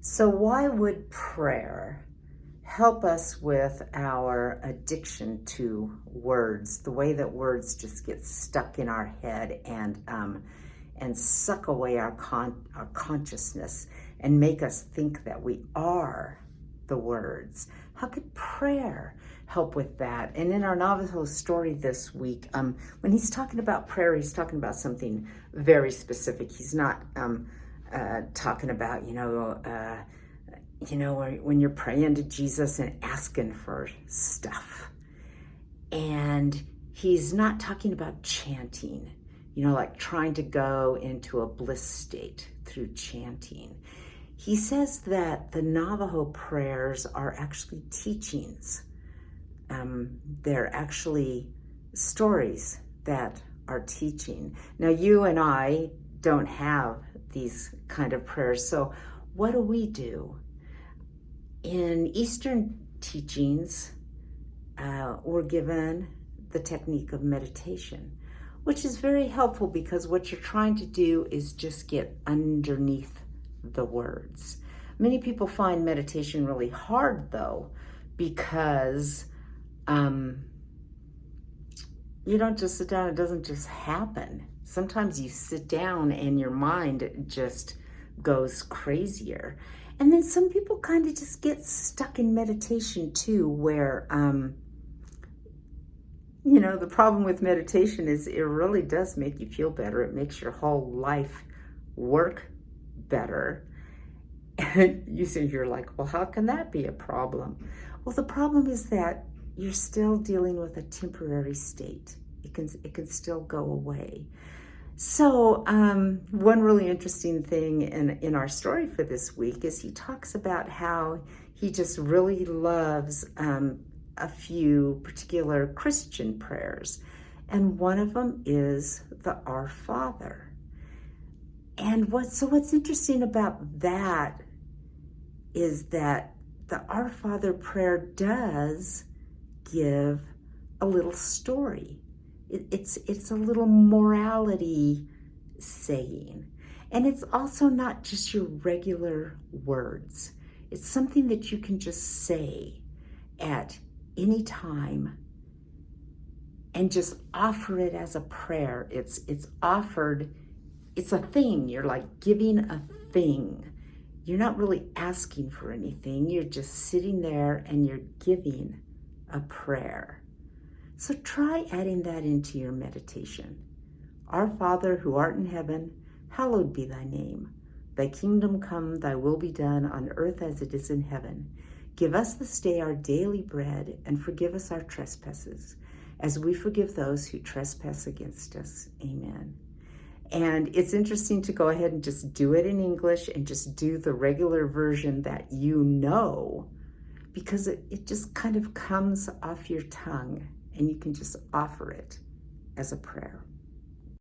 So why would prayer help us with our addiction to words, the way that words just get stuck in our head and suck away our consciousness and make us think that we are the words? How could prayer help with that? And in our Navajo story this week, when he's talking about prayer, he's talking about something very specific. He's not talking about, when you're praying to Jesus and asking for stuff. And he's not talking about chanting, like trying to go into a bliss state through chanting. He says that the Navajo prayers are actually teachings. They're actually stories that are teaching. Now, you and I don't have these kind of prayers. So what do? In Eastern teachings, we're given the technique of meditation, which is very helpful because what you're trying to do is just get underneath the words. Many people find meditation really hard, though, because you don't just sit down. It doesn't just happen. Sometimes you sit down and your mind just goes crazier. And then some people kind of just get stuck in meditation too, where, the problem with meditation is it really does make you feel better. It makes your whole life work better. And you're like, well, how can that be a problem? Well, the problem is that you're still dealing with a temporary state. It can still go away. So one really interesting thing in our story for this week is he talks about how he just really loves a few particular Christian prayers. And one of them is the Our Father. And what's interesting about that is that the Our Father prayer does give a little story. It's a little morality saying. And it's also not just your regular words. It's something that you can just say at any time and just offer it as a prayer. It's offered, it's a thing. You're like giving a thing. You're not really asking for anything. You're just sitting there and you're giving a prayer. So try adding that into your meditation. Our Father who art in heaven, hallowed be thy name. Thy kingdom come, thy will be done on earth as it is in heaven. Give us this day our daily bread and forgive us our trespasses, as we forgive those who trespass against us. Amen. And it's interesting to go ahead and just do it in English and just do the regular version that because it just kind of comes off your tongue and you can just offer it as a prayer.